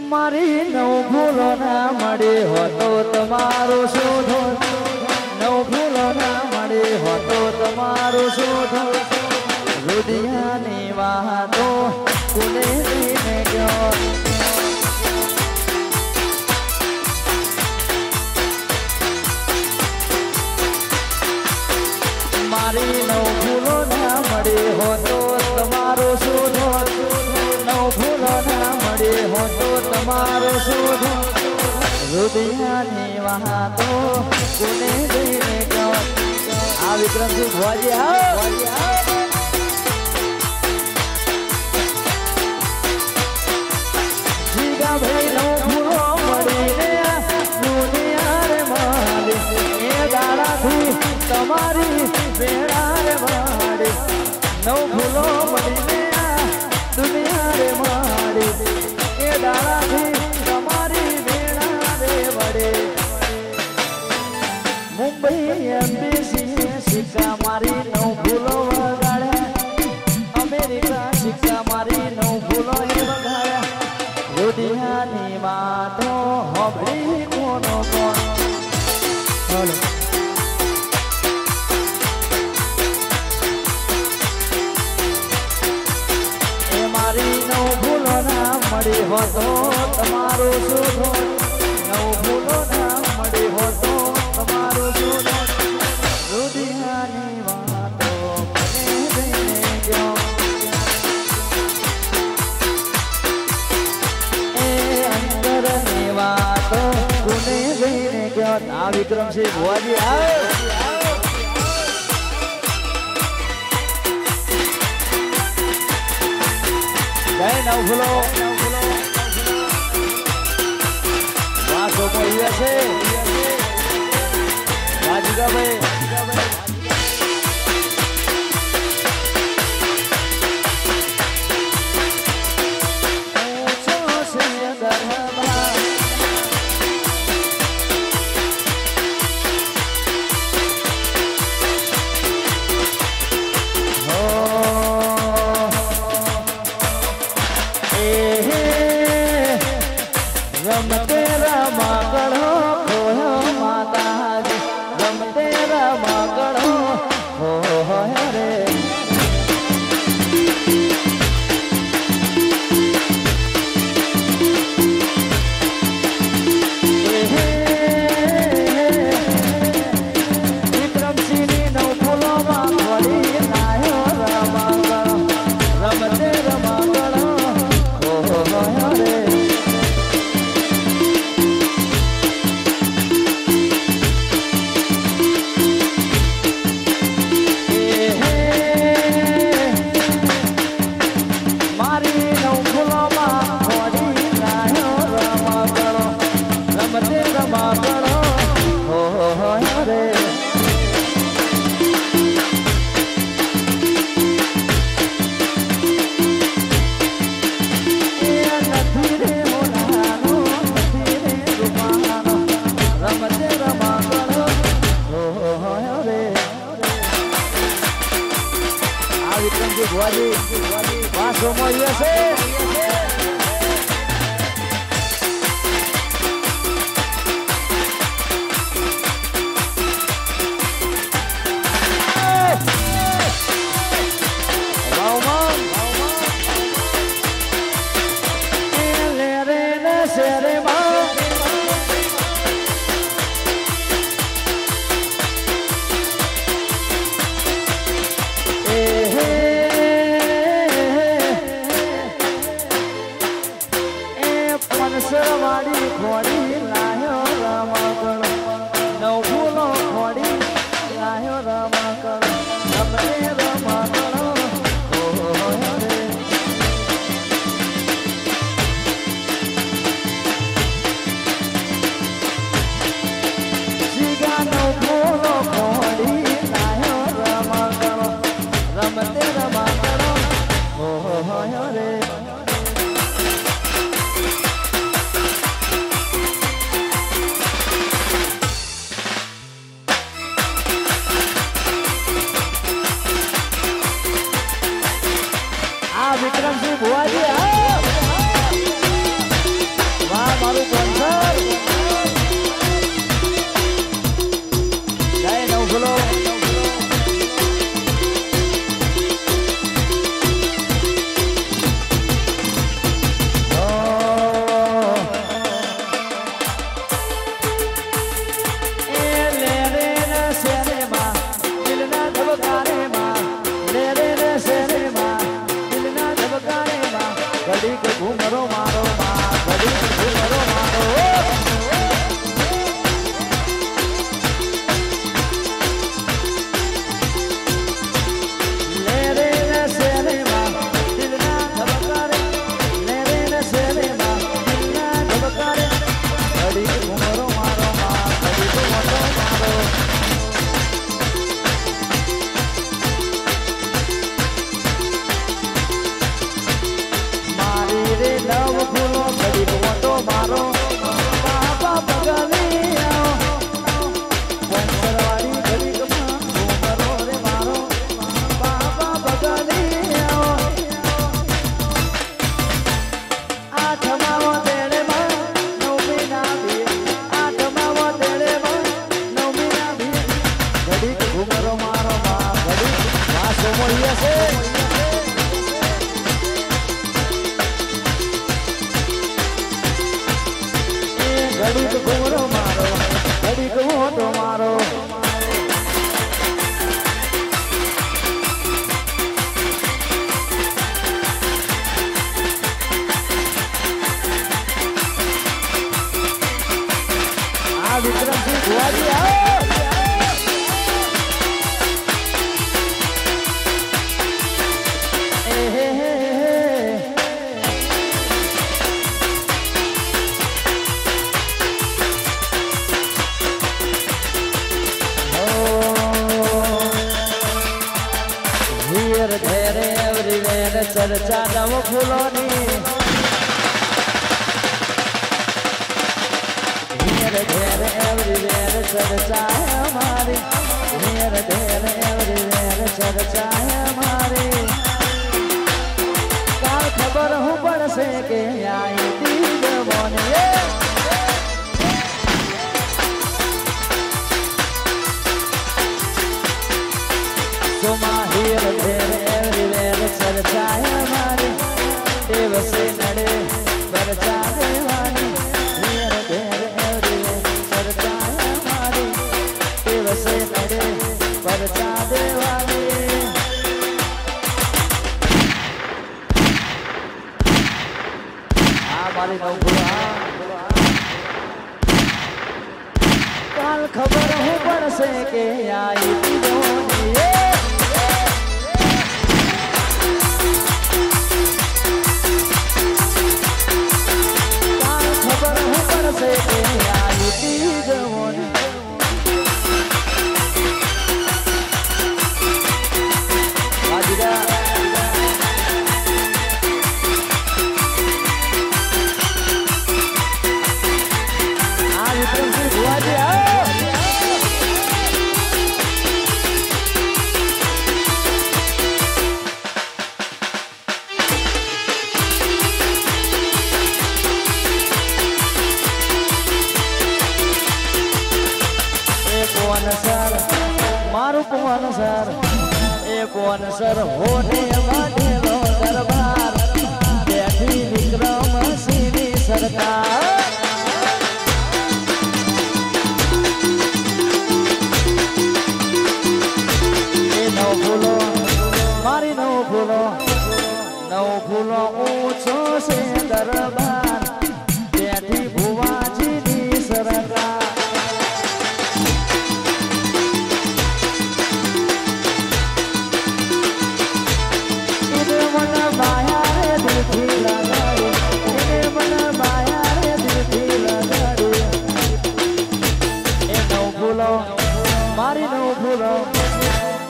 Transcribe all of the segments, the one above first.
મારી નવ ભૂલો ના મળી હોતો તમારો શોધો, નવ ભૂલો ના મળી હોતો તમારો શોધો, રુદિયાની વાતો કોને લઈને ગયો. મારી નવ ભૂલો ના મળી હોતો તમારો શોધો, નવ ભૂલો ના મળી હોતો તમારો શોધો, રુદિયાની વાતો કોને લઈને ગયો. આ વિક્રમસિંહ ભુવાજી આવો. જીગા ભાઈ નવ ભૂલો મળીને દુનિયા રે મારી એ દાડાથી તમારી બેડા રે મારી, નવ ભૂલો મળીને દુનિયા રે મારી એ દાડાથી તમારી બેડા રે વડે. મુંબઈ એમ્બેસી સિક્કા મારી નવ ભૂલો વગાડ્યા, અમેરિકા સિક્કા મારી નવ ભૂલો એ વગાડ્યા, રુદિયાની વાતો હોભળી કોનો કોણ. એ મારી નવ ભૂલો ના મળી હોતો તમારો શોધો, નવ ભૂલો ના મળી હોતો તમારો શોધો, રુદિયાની વાતો મને લઈને ગયો. એ અંતરની વાતો કોને લઈને ગયો. આ વિક્રમસિંહ ભુવાજી આવો. જય નવ ભૂલો વાસો મળ્યા છે ભાઈ. રમતે રમાકડો ખોયો માતાજી, રમતે રમાકડો ખોયો રે. વિક્રમસિંહની નવ ફૂલોમાં વળી નાયો રમાકડો, રમતે રમાકડો ખોયો રે. વિક્રમસિંહ ભુવાજી વાસો મળ્યા છે. સરવાડી ખોડી લાયો રમાકડો, નવ ભૂલો ખોડી લાયો રમાકડો, રમતે રમાકડો ખોયો રે. જીગા નવ ભૂલો ખોડી લાયો રમાકડો, રમતે રમાકડો ખોયો રે. વિક્રમસિંહ વિક્રમસિંહ ભુવાજી વાહ મારું સ્પોન્સર જય નવભૂલો ઘૂમરો મારો ઘૂમરો મારો લે રે શેરેમાં દિલના ધબકારે લે રે શેરેમાં દિલના ધબકારે ઘડી ઘૂમરો મારો ઘડી ઘૂમરો મારો રે નવ ફૂલો ઘડી મોટો મારો બાપા બગલી પંચરવાડી ઘડી ઘૂમરો રે મારો બાપા બગલી આઠમાવો તેડેમાં નવમી ના ભીર આઠમાવો તેડેમાં નવમી ના ભીર ઘડી ઘૂમરો મારો ઘડી માસો મળીએ છે ઘડીક ઘૂમરો મારો ઘડીક મોટો મારો આ વિક્રમસિંહ ભુવાજી ચર્ચા નવ ફૂલોની ઘેર ઘેર એવરીવેર ચર્ચા અમારી ઘેર ઘેર એવરીવેર ચર્ચા અમારી કાલ ખબર હું પડશે કે આઈ દીદ મોને સોમા હેર ઘેર એવરીવેર ચર્ચા અમારી દેવસે નડે ચર્ચા દેવાની ઘેર ઘેર એવરીવેર ચર્ચા અમારી દેવસે નડે ચર્ચા દેવાની આ મારી નવભૂલા કાલ ખબર હું પડશે કે આઈ દીધોની से के आई तीज मोन वाजिदा आ विक्रमसिंह भुवाजी मारू पवन सर ए पवन सर होने माटेलो दरबार बैठी विक्रमसिंह सरकार ए नौ फूलो मारी नौ फूलो ऊंचो से दरबार बैठी भुवाजी नी सरकार मारी नो भूलो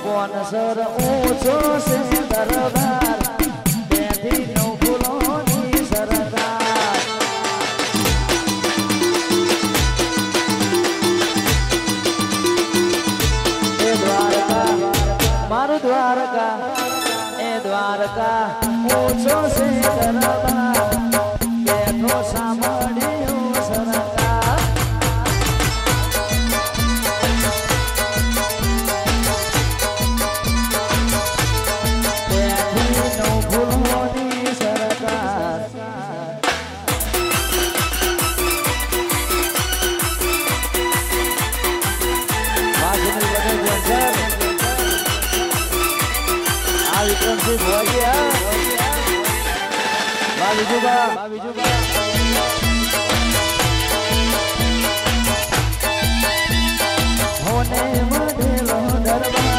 कौन सर ऊंचो से दरबार बैठी नो भूलो नी सरकार होने मधेलो दरबार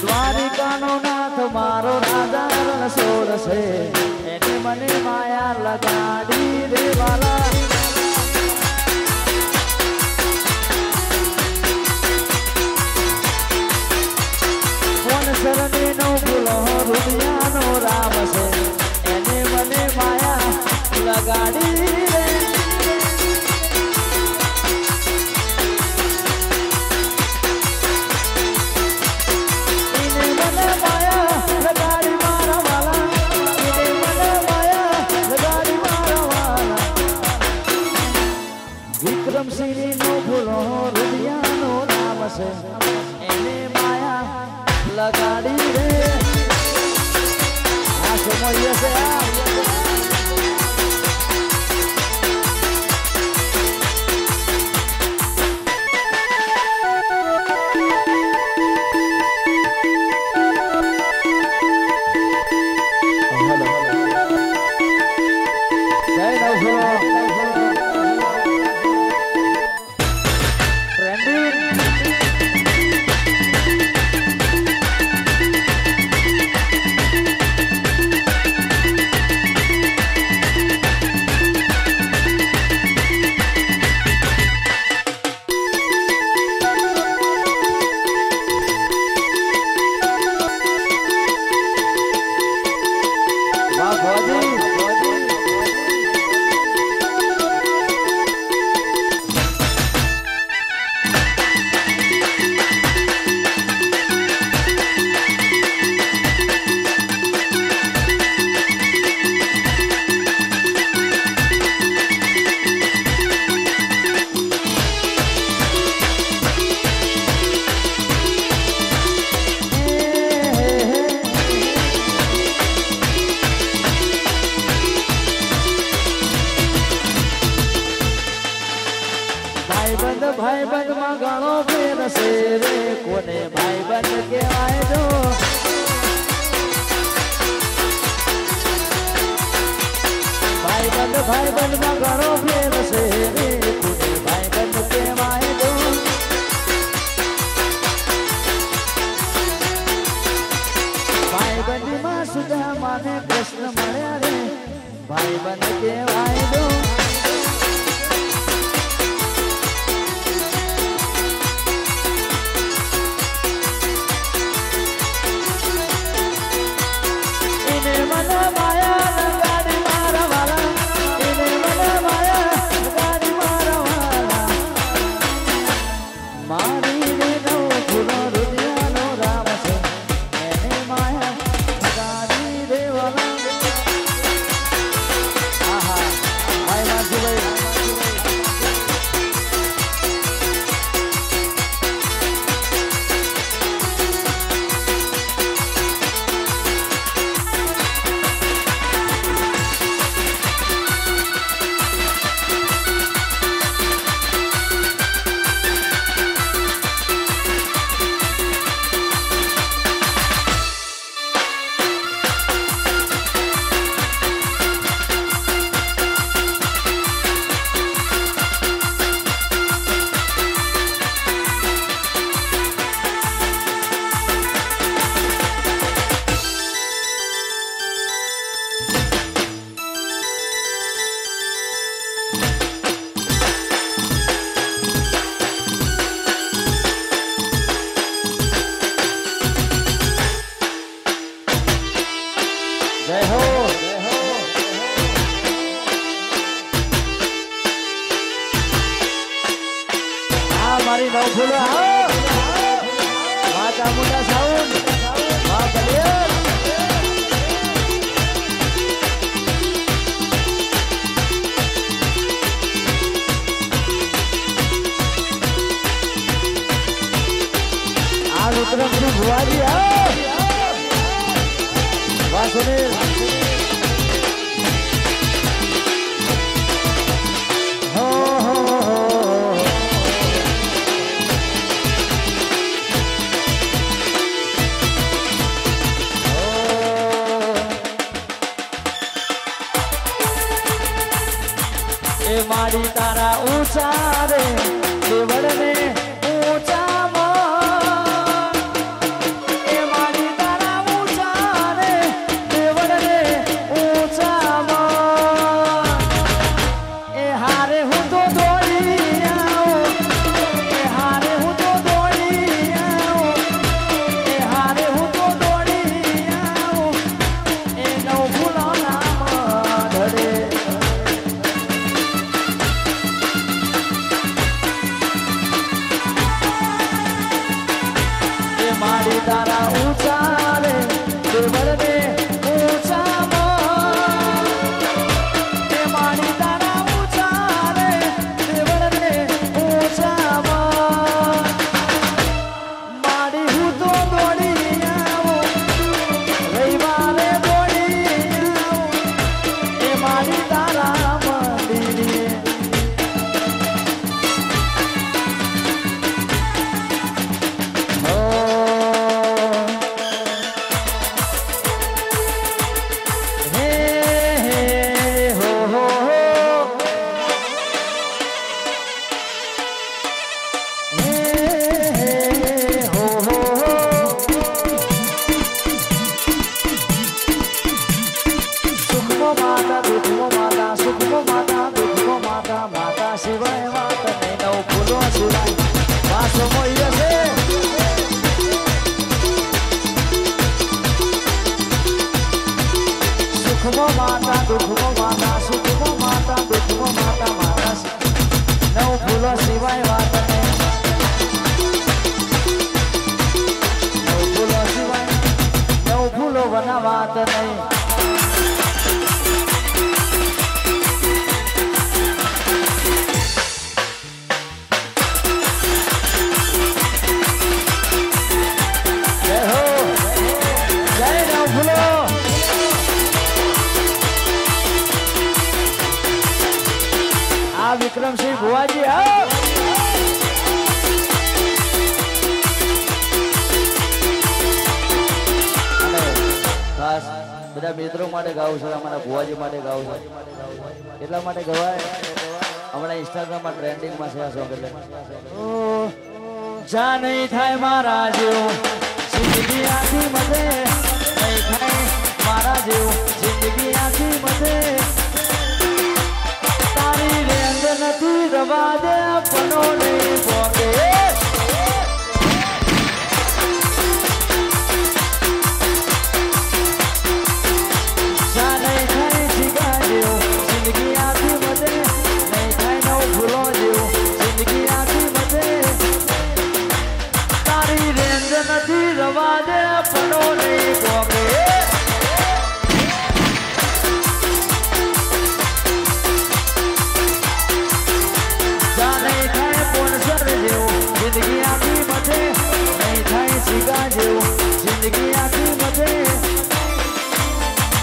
દ્વારિકાનો નાથ મારો રાજા રણછોડ છે એને મને માયા લગાડી રે વાલા શરણી નો ભૂલો રૂપિયાનો રામ છે એને મને માયા લગાડી રે એને મને માયા લગાડી મારા વાલા એને મને માયા લગાડી મારા વાલા વિક્રમસિંહ નો ભૂલો રૂપિયાનો રામ છે એને માયા લગાડી રે આ સમય છે ભાઈબંધ માં ઘણો ફેર છે રે કોને ભાઈબંધ કહેવાય જો ભાઈબંધ માં ઘણો ફેર છે રે કોને ભાઈબંધ કહેવાય જો ભાઈબંધી માં સુદામા ને કૃષ્ણ મળ્યા રે ભાઈબંધ કહેવાય જો મારી નવ ફૂલો મા ચામુંડા સાઉન્ડ મા કલિયર આ રુદ્રમજી ભુવાજી વાહ સુનિલ तारा ऊंचा रे देवर ने ऊंचा माड़ी तारा ऊंचा रे देवर ने ऊंचा माड़ी हूँ तो दौड़ी आओ रविवारे दौड़ी आओ ए माड़ी तारा मंदिर बनावात नहीं जय हो जय नव फूलो आ विक्रम सिंह बुआ जी आओ બધા મિત્રો માટે ગાઉં છું અમારા ભુવાજી માટે ગાઉં છું એટલા માટે ગવાય હમણાં ઇન્સ્ટાગ્રામમાં ટ્રેન્ડિંગમાં છે આ સોંગ એટલે જા નહીં થાય મારા જેવું જિંદગી આખી મધે નહીં થાય મારા જેવું જિંદગી આખી મધે તારી રેંજ નથી રવા દે પનો નહીં પોકે रवा दे पनो नहीं पोके जाने थाय पोनसर जेव जिंदगी आखी मथे नहीं थाय सीगा जेव जिंदगी आखी मथे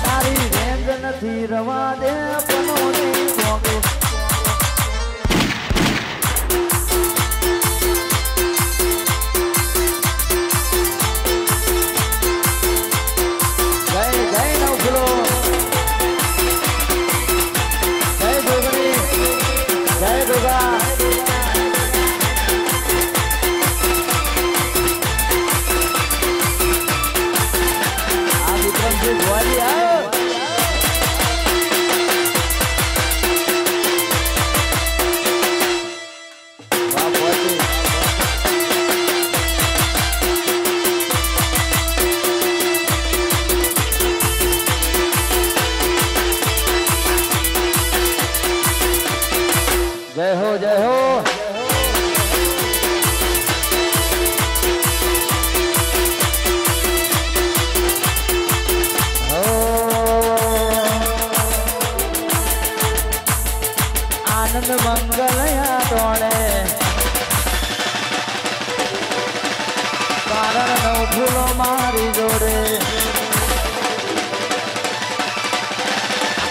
तारी रेंज नथी रवा दे पनो नहीं पोके जय हो जय हो आनंद मंगल या तोड़े कारण नौ फूलो मारी जोड़े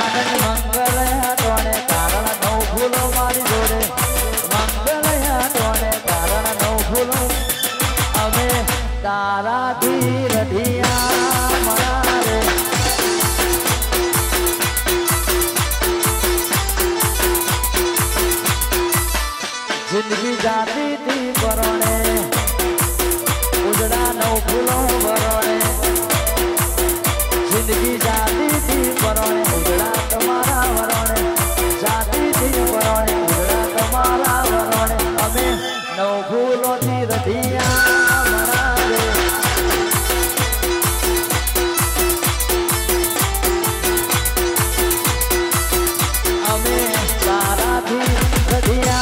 आनंद मंगल या तोड़े कारण नौ फूलो मारी जोड़े मंगल या तोड़े कारण नौ फूलो अमे तारा धीर धिया मारे जिंदगी जाती थी बरोणे उजड़ा नौ फूलो बरोणे जिंदगी जाती थी बरोणे उजड़ा तुम्हारा बरोणे जाती थी बरोणे उजड़ा तुम्हारा बरोणे अमे नौ फूलो थी रधिया मरारे अमे तारा थी रधिया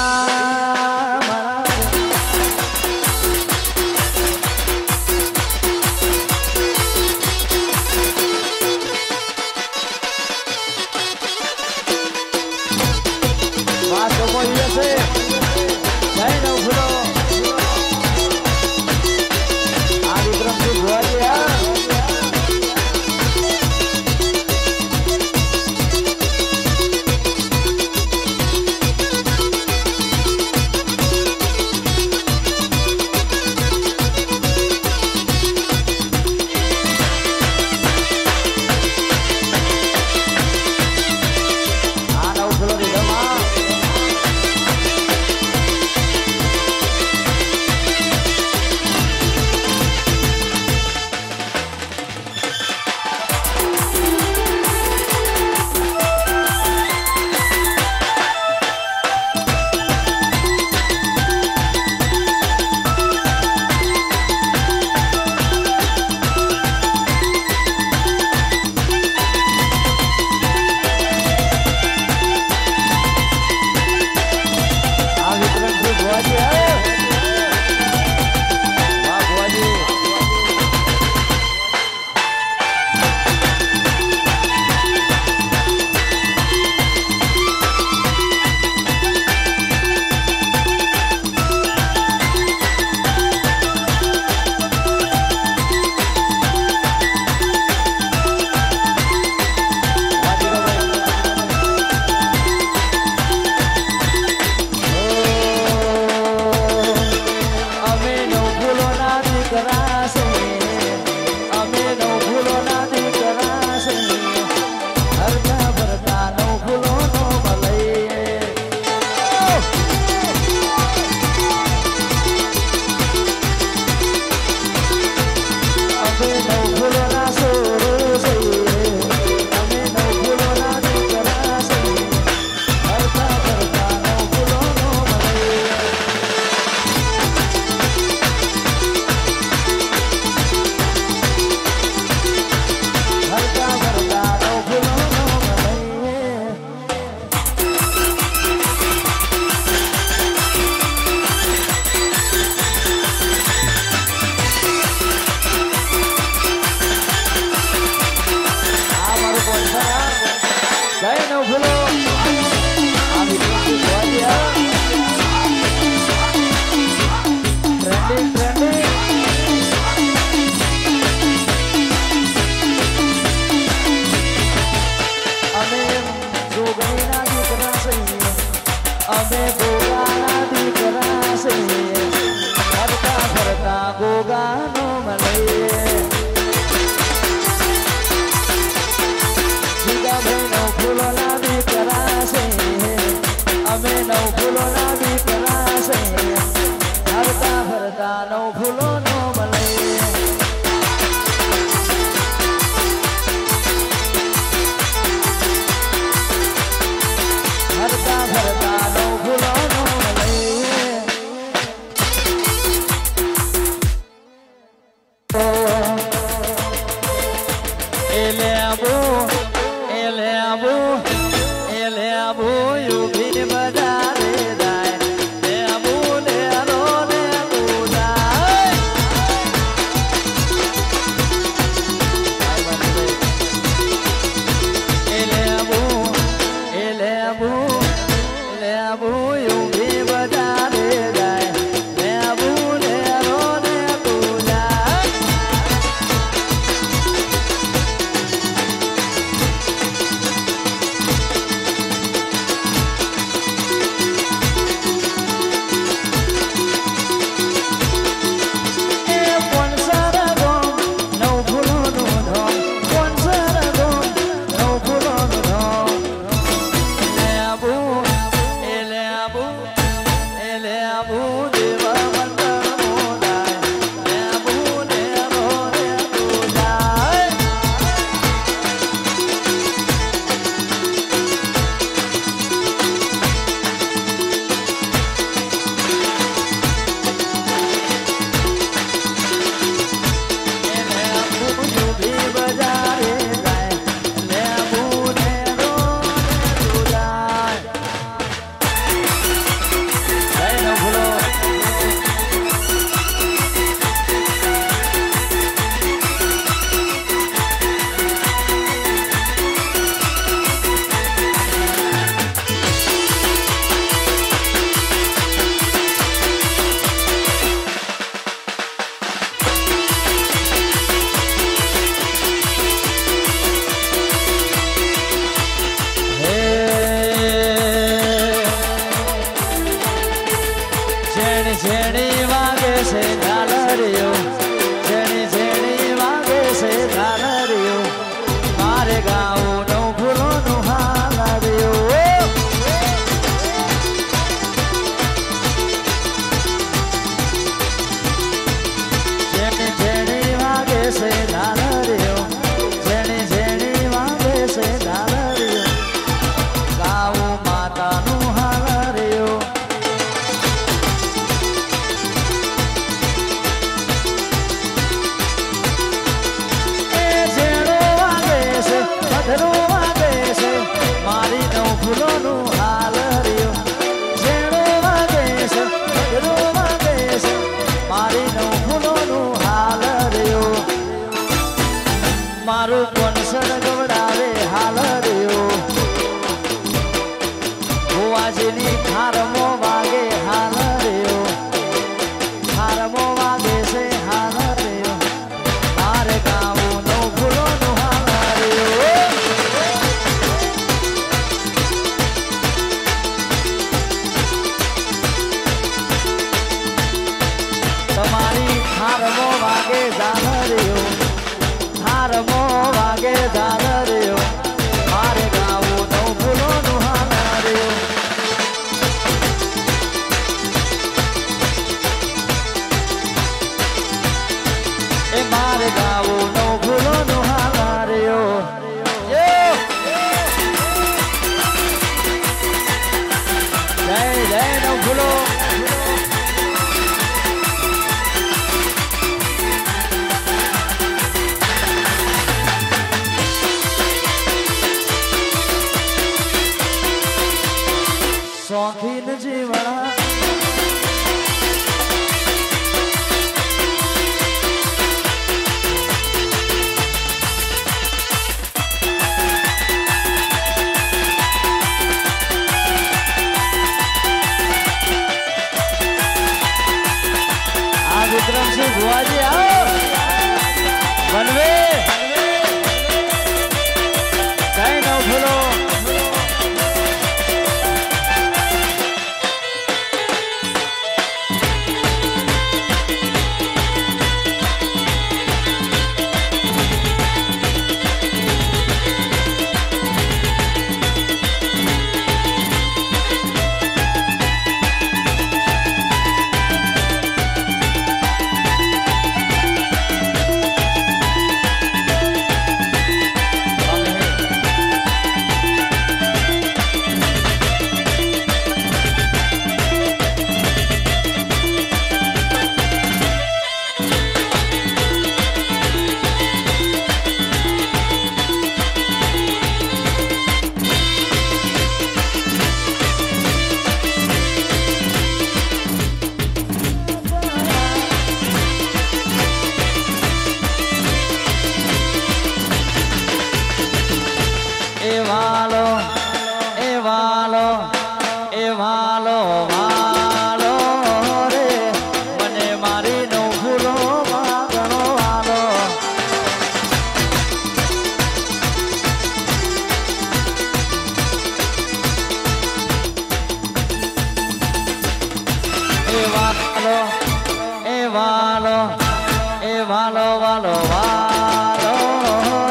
વાલો વાલો વાલો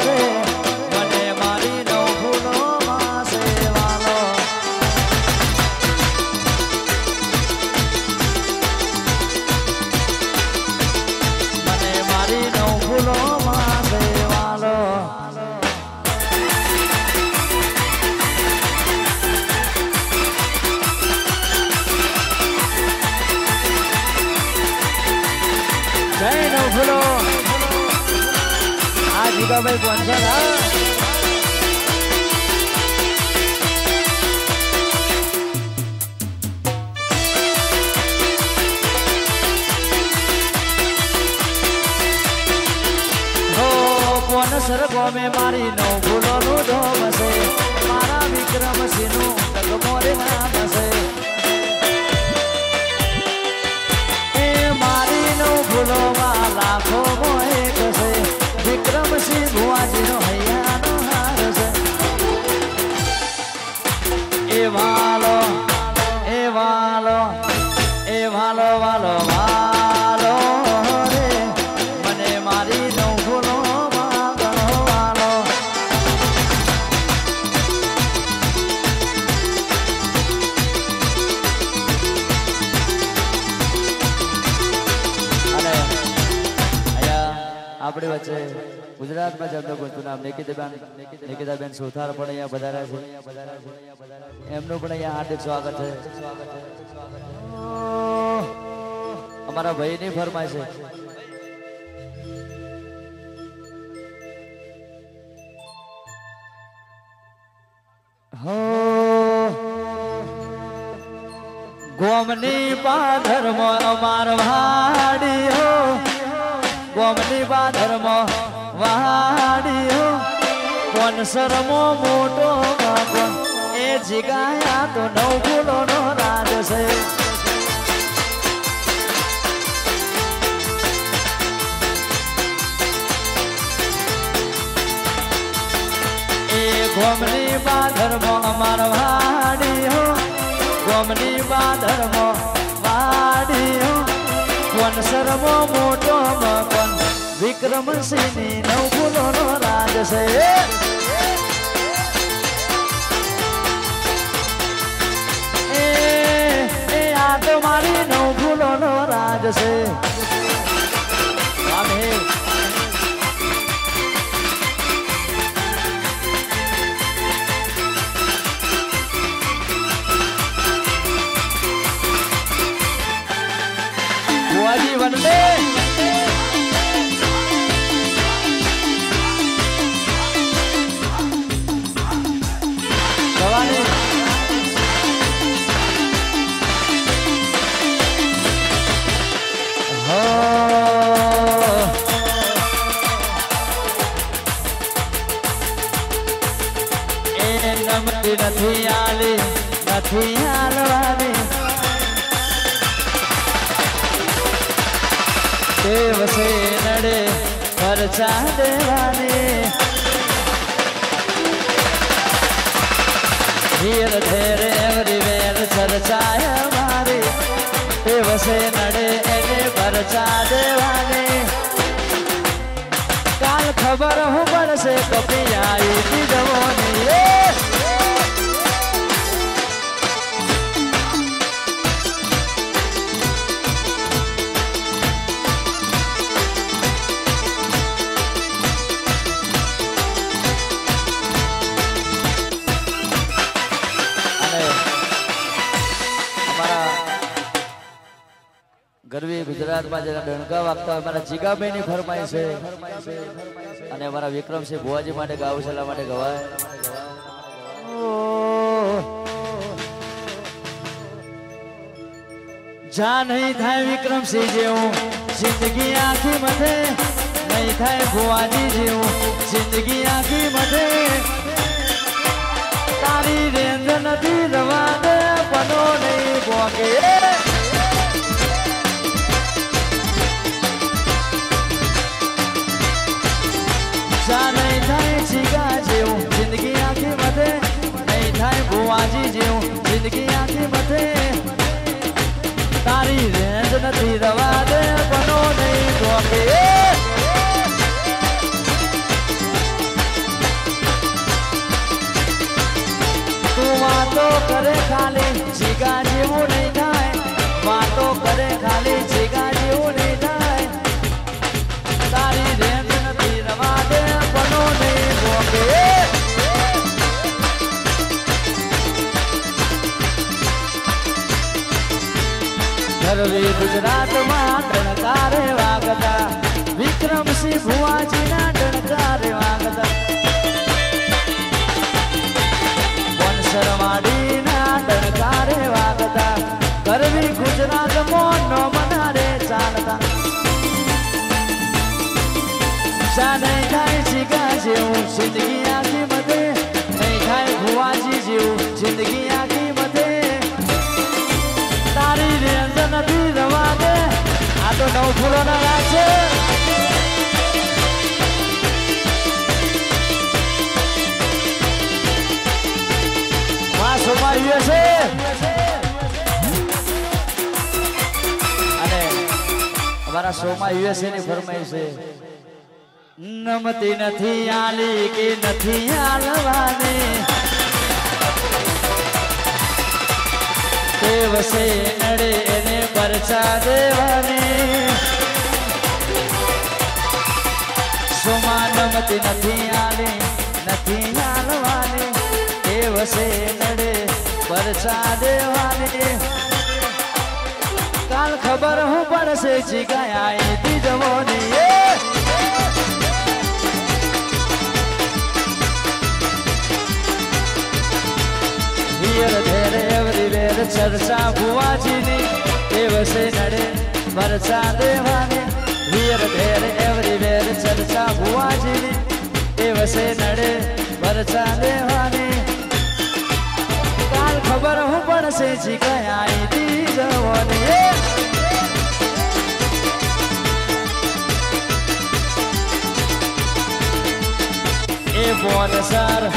રે મને મારી નવ ફૂલો માસે વાલો મને મારી નવ ફૂલો માસે વાલો જય નવ ફૂલો આ જીગાભાઈ પહોંચ્યા હતા સરગો મેં મારી નવ ફૂલોનું ઢોમ છે મારા વિક્રમસિંહનું તકમોરે નામ છે એ મારી નવ ફૂલોમાં લાખો એક છે વિક્રમસિંહ ભુવાજીનો હૈયાનો હાર છે એ વાલો એ વાલો એ વાલો વાલો વાલો રે મને મારી નવ ફૂલો આપણી વચ્ચે ગુજરાતમાં જમનો ગોતું નામ નિકિતાબેન સુથાર પણ અહીંયા પધાર્યા છે એમનું પણ અહીંયા હાર્દિક સ્વાગત છે અમારા ભાઈની ફરમાય છે હો ગોમની પાધરમાં અમાર વાડી હો ગોમની બાધરમાં વાડીઓ કોણ શરમો મોટો બાપો એ જીગાયા તો નવ ફૂલોનો રાજ છે એ ગોમની બાધરમાં અમાર વાડીઓ ગોમની બાધરમાં વાડીઓ કોણ શરમો મોટો મકન વિક્રમસિંહની નવ ફૂલોનો રાજ છે એ આ તો મારી નવ ફૂલોનો રાજ છે ભુવાજી વંદે નથી આલી નથી હાલવાની દેવસે નડે ખર્ચા દેવાની હીર ધેરે એવરી વેર ચર્ચાય મારી દેવસે નડે એને ખર્ચા દેવાની કાલ ખબર હું પડશે કપી આવી દીધોની ગરવી ગુજરાતમાં જેના ડણકા વાગતા હોય મારા જીગાભાઈની ફરમાઈ છે અને અમારા વિક્રમસિંહ ભુવાજી માટે ગાવશાલા માટે ગવાય જા નહીં થાય વિક્રમસિંહ જેવું જિંદગી આખી મધે નહીં થાય ભુવાજી જેવું જિંદગી આખી મધે તારી રેન્જ નથી રવા દે બનો નહીં પોકે જા નહીં થાય જીગા જેવું જિંદગી આખી મધે નહીં થાય ભુવાજી જેવું જિંદગી આખી મધે તારી રેન્જ નથી રવા દે બનો નહીં પોકે જાને થાય જીગા જેવું જિંદગી આખી મધે નહીં થાય ભુવાજી જેવું જિંદગી આખી મધે તારી રેન્જ નથી રવા દે આ તો નવ ફૂલો ના રાગ છે વાસોમાં યુએસએ અને અમારા શોમાં યુએસએ ની ફરમાઈશ છે નમતી નથી આલી કે નથી આલવાની દેવસે નડે એને પરચા દેવાની સોમા નમતી નથી આલી નથી આલવાની દેવસે નડે પરચા દેવાની કાલ ખબર હું પડશે જીગાયા એથી જવાની ચર્ચા ભુવાજીની દિવસે નડે પરચા દેવાની વીર ભેર એવરી વેર ચર્ચા ભુવાજીની દિવસે નડે પરચા દેવાની કાલ ખબર હું પડશે જીગયા એથી જવાની એ બોન સર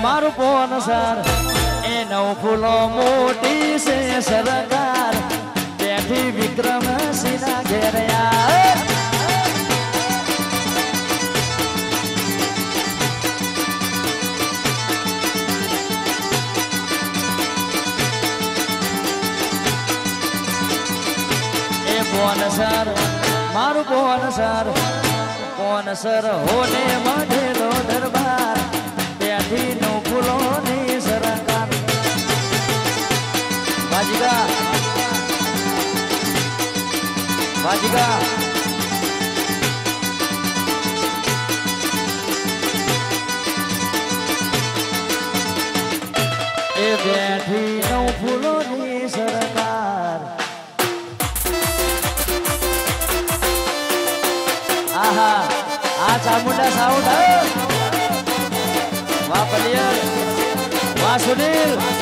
મારું બોન સર એ નવ ફૂલો મોટી છે સરકાર બેઠી વિક્રમસિંહ ના ઘેરયા એ બોન સર મારું બોન સર હોને મઢેલો દરબાર બેઠી નવ ફૂલો ની સરકાર Bajiga એ બેઠી નવ ફૂલોની સરકાર આહા આ ચામુંડા સાઉન્ડ વાહ પલિયર વાહ સુનિલ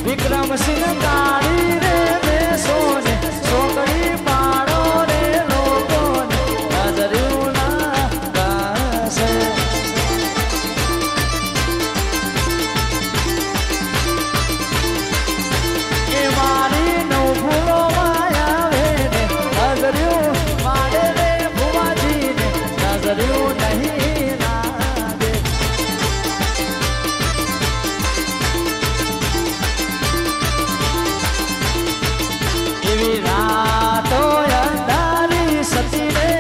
વિક્રમસિંહ કાળી રે બેસો ને છોકરી પાડો રે લોકો નજર્યું ના ગાશે એ મારી નવ ફૂલો માયા વે ને નજર્યું માડે રે ભુવાજી ને નજર્યું નહીં લાગે એવી રાતો અંધારી સતી રે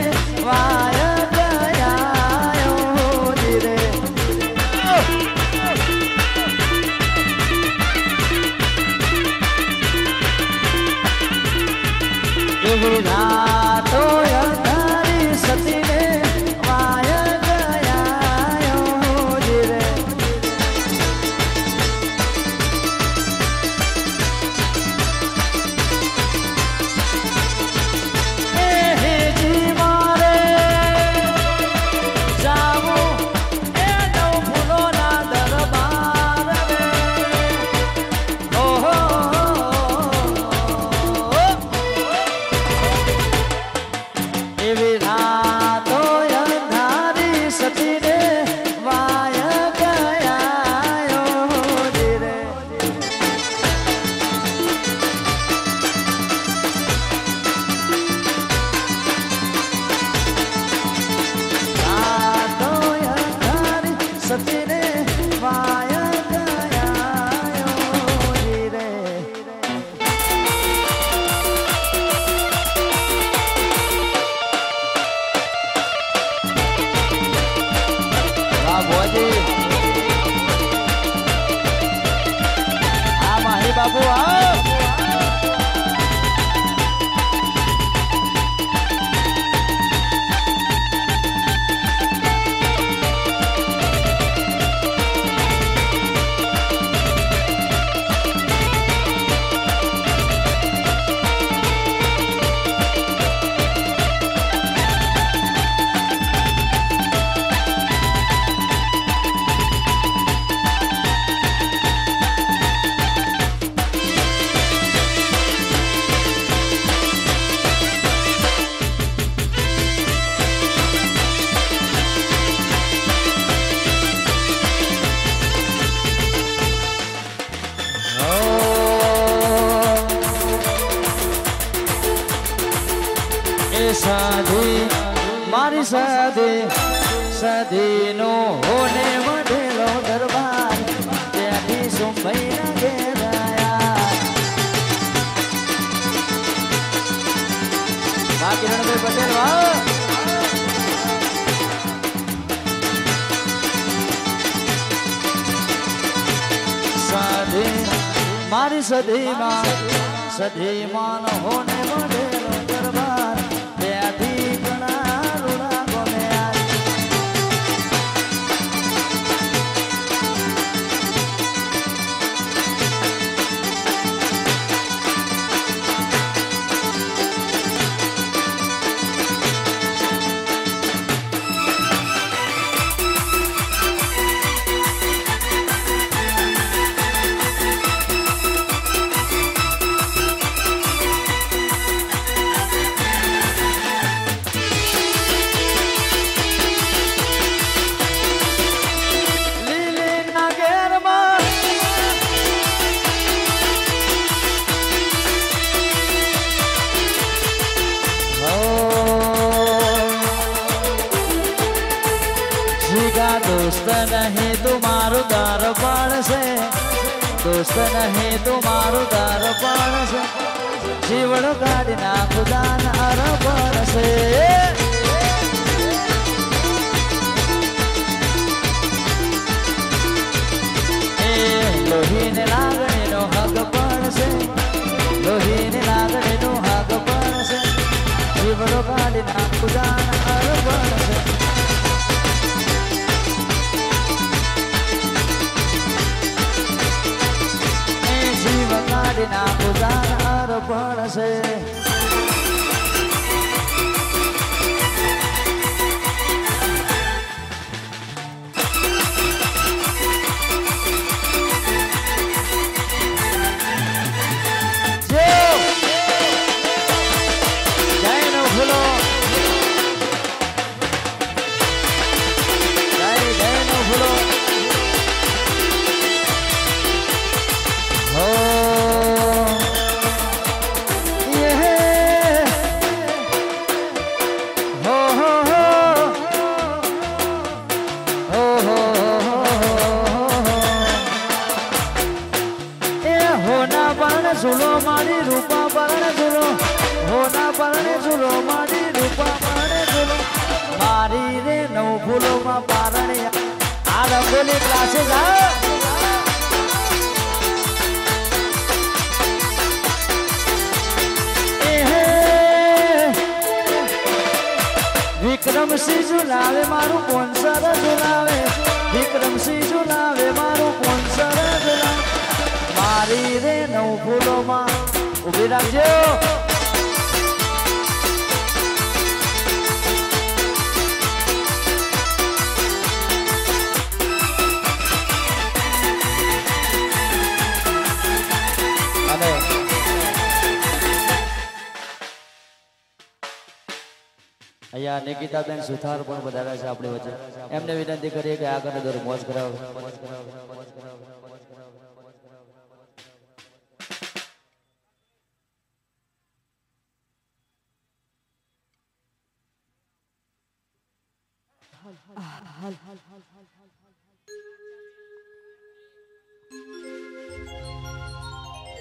વાય ગયાયો રે એવી રાતો અંધારી સતી રે વાય ગયાયો રે બાપુ આવ સાધી મારી સાધી નો હોને વધેલો દરબાર ત્યાંથી સુંબઈ ના ઘેરાયા કિરણભાઈ પટેલ વાહ સાધી મારી સધીમાં હોને વધેલો દરબાર दोस्त नहीं तुम्हारो दरबार से दोस्त नहीं तुम्हारो दरबार से जीवन गाड़ी ना खुदान अरबार से लोही ने लागणे नो हक पण से लोही ने लागणे नो हक पण से जीवन गाड़ी ना खुदान अरबार से ना खुदार पण से झूलो मारी रूपा परण झूलो होना परणे झूलो मारी रूपा परणे झूलो मारी रे नौ फूलो मा पारणे आ रंगोली क्लासेस आ विक्रम सिंह झूलावे मारू स्पॉन्सर झूलावे विक्रम सिंह झूलावे मारू स्पॉन्सर झूलावे मारी रे नौ फूलो मा उभी राखजो અહીંયા નિકિતાબેન સુથાર પણ વધારે છે આપણી વચ્ચે એમને વિનંતી કરીએ કે આગળ દોર મોજ કરાવો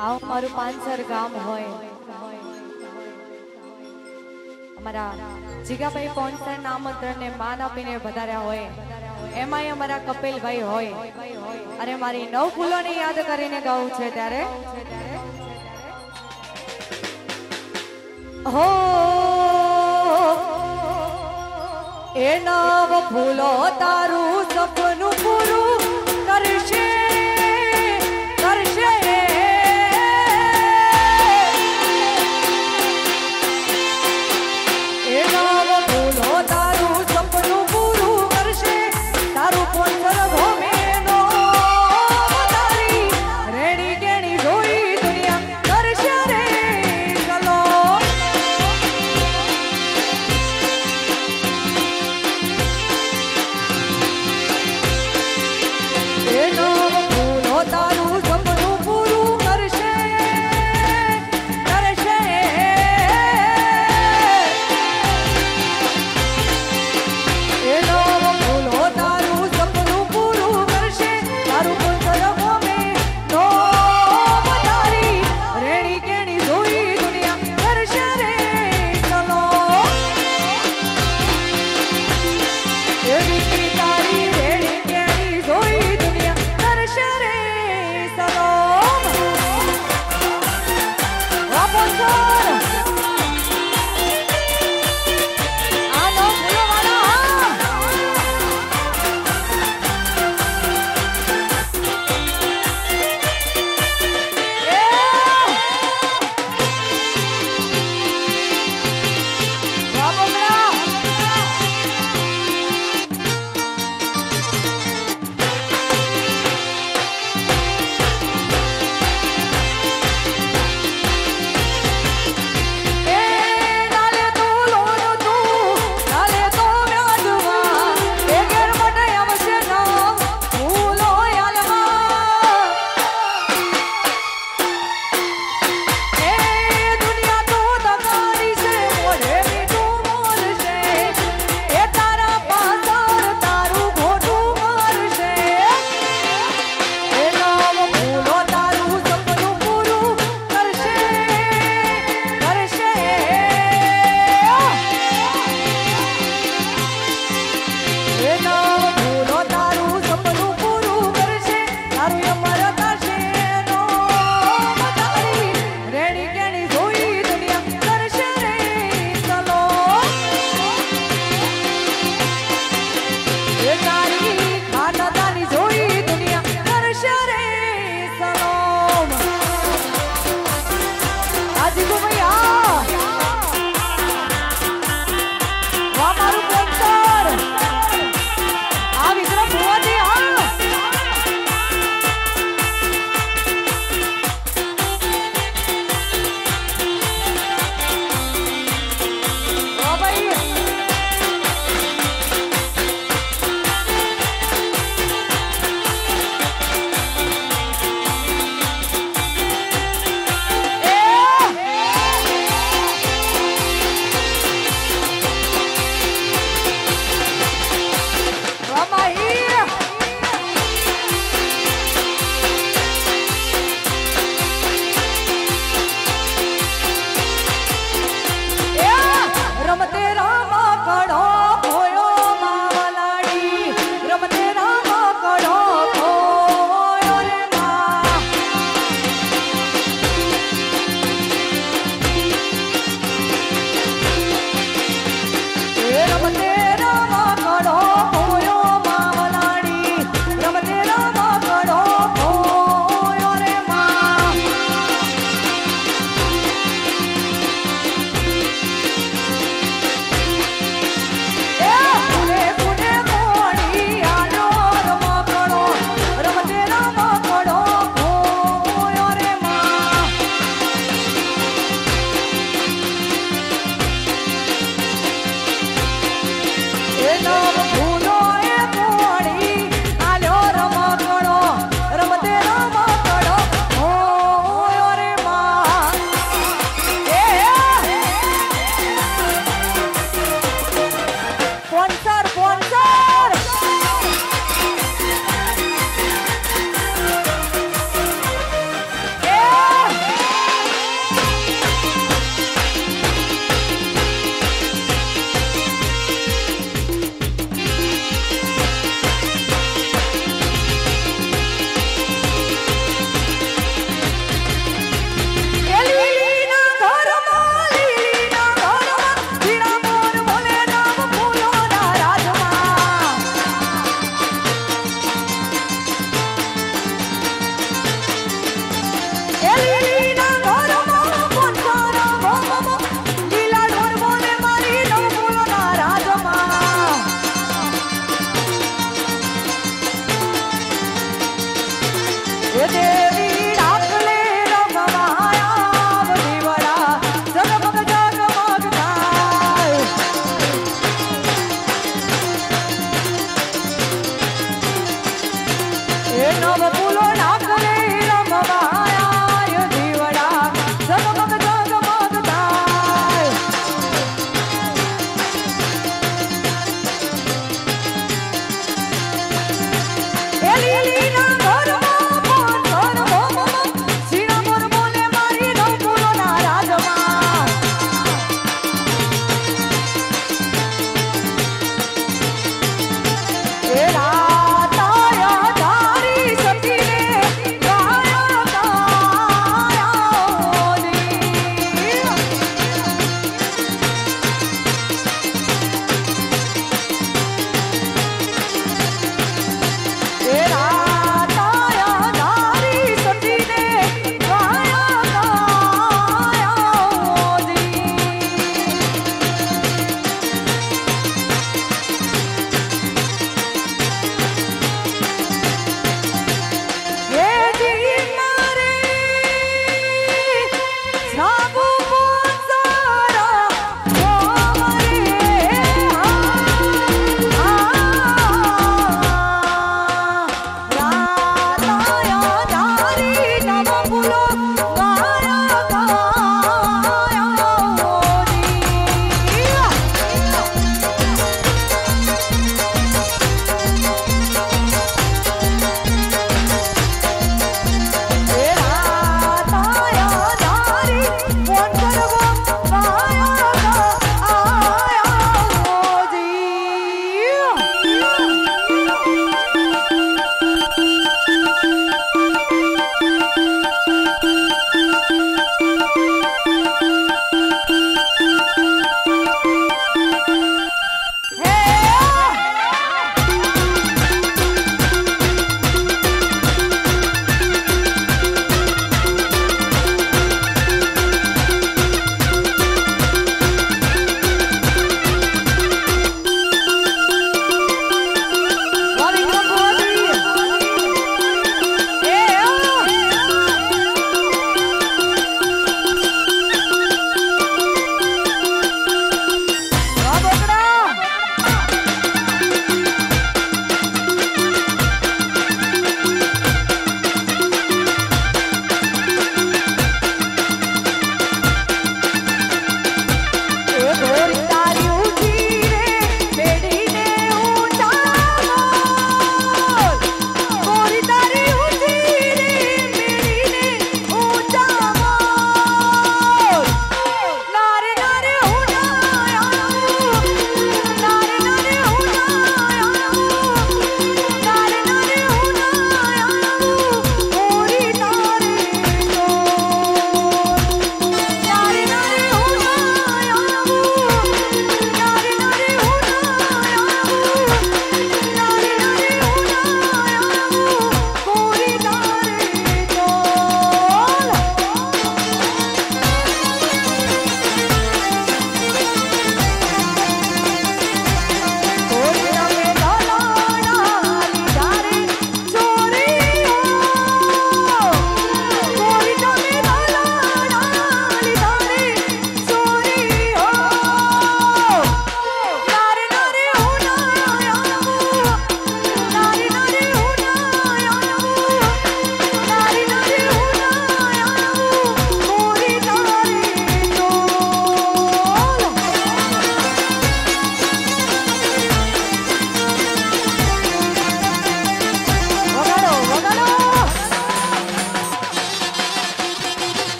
आओ मारू पानसर गाम होय हमारा जीगाभाई स्पॉन्सर नामंत्रण ने मान आपीने વધાર્યા હોય એમાંય અમારા કપિલભાઈ હોય અને મારી નવ ફૂલોને યાદ કરીને ગાવું છે ત્યારે હો એ નવ ફૂલો તારું સપનું પૂરું કરશે કરશે એ નવ ફૂલો તારું સપનું પૂરું કરશે તારું પોચર ભોમેનો તારી રેડી કેણી જોઈ દુનિયા કરશે રે ચલો એ નવ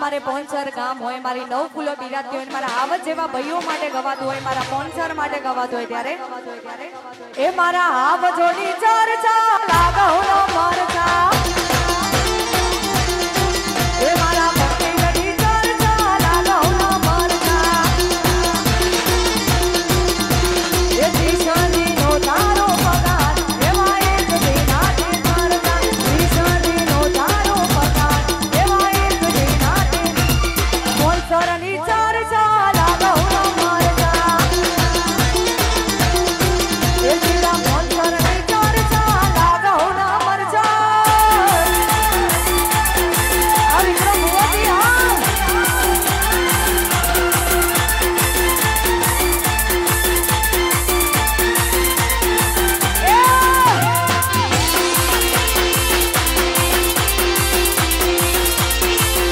મારે પોંચર ગામ હોય, મારી નવ ફૂલો બિરાજતી હોય, મારા આવત જેવા ભાઈઓ માટે ગવાતું હોય, મારા પોંચર માટે ગવાતું હોય ત્યારે એ મારા આવ જોડી ચર્ચા લાગવનો મરચા એ મારા ભક્તિ ગઢી ચર્ચા લાગવનો મરચા એ જીશનીનો તારો પગાર એવા એક દિનાથી મરચા જીશનીનો તારો પગાર એવા એક દિનાથી પોંચરની ચર્ચા લાગવનો મરચા એ જીરા પોંચરની ચર્ચા લાગવનો મરચા આ વિક્રમ મોદી હા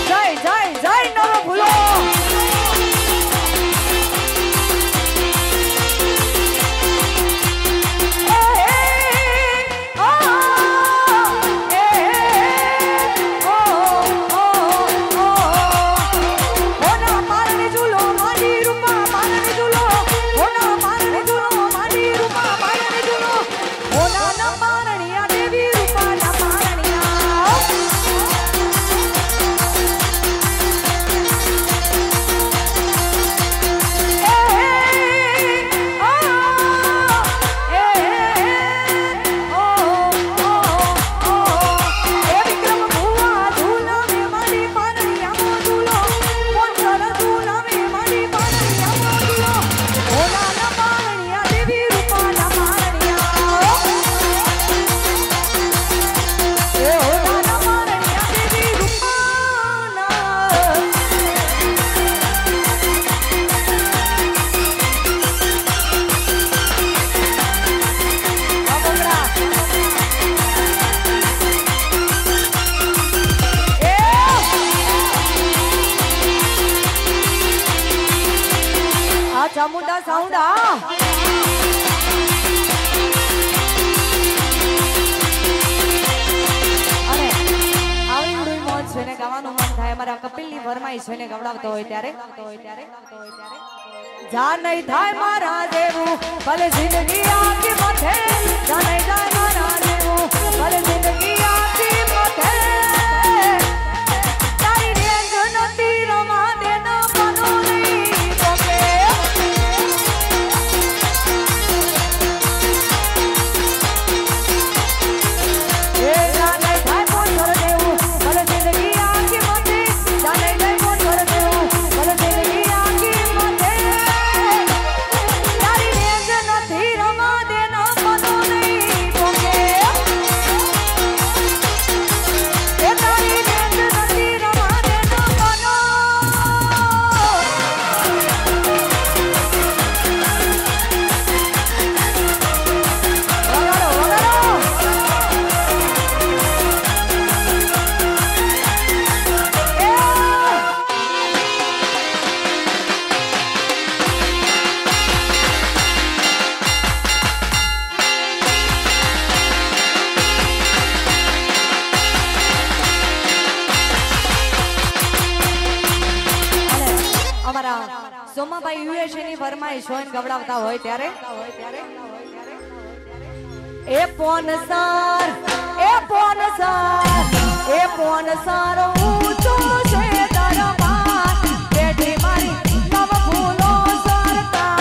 જય જય જય નવ ફૂલો ચામુંડા સાઉન્ડા અને આવડી મોજ છે ને ગાવાનું મન થાય અમારા કપિલની ફરમાઈશ છે ને ગવડાવતો હોય ત્યારે જા નહીં થાય મારા દેવું ભલે જિંદગી આખી મથે જા નહીં થાય મારા દેવું ભલે જિંદગી આખી મથે તારી રેંજ નથી રમા દેના મનો નહીં પોકે સોમાભાઈ યુએસએ ની ફરમાઈશ હોય ને ગવડાવતા હોય ત્યારે એ પોનસાર ઊંચો છે દરબાર બેઠી મારી નવ ફૂલો સરકાર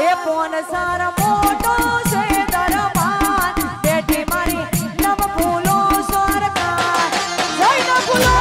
એ પોનસાર મોટો છે દરબાર બેઠી મારી નવ ફૂલો સરકાર જય નવ ફૂલો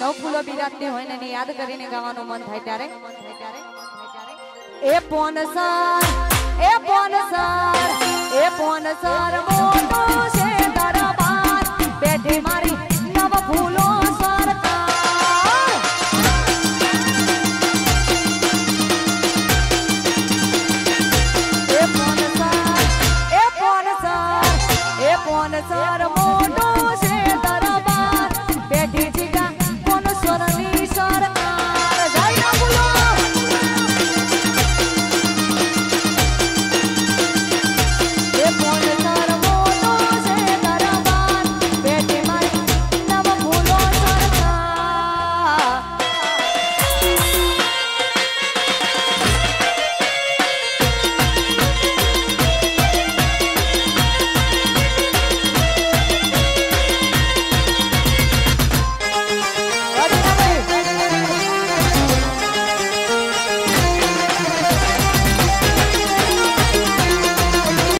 નવ ફૂલો બિરાજતી હોય ને એને યાદ કરીને ગાવાનું મન થાય ત્યારે એ પોનસર એ પોનસર એ પોનસર મોટો છે દરબાર બેઠી મારી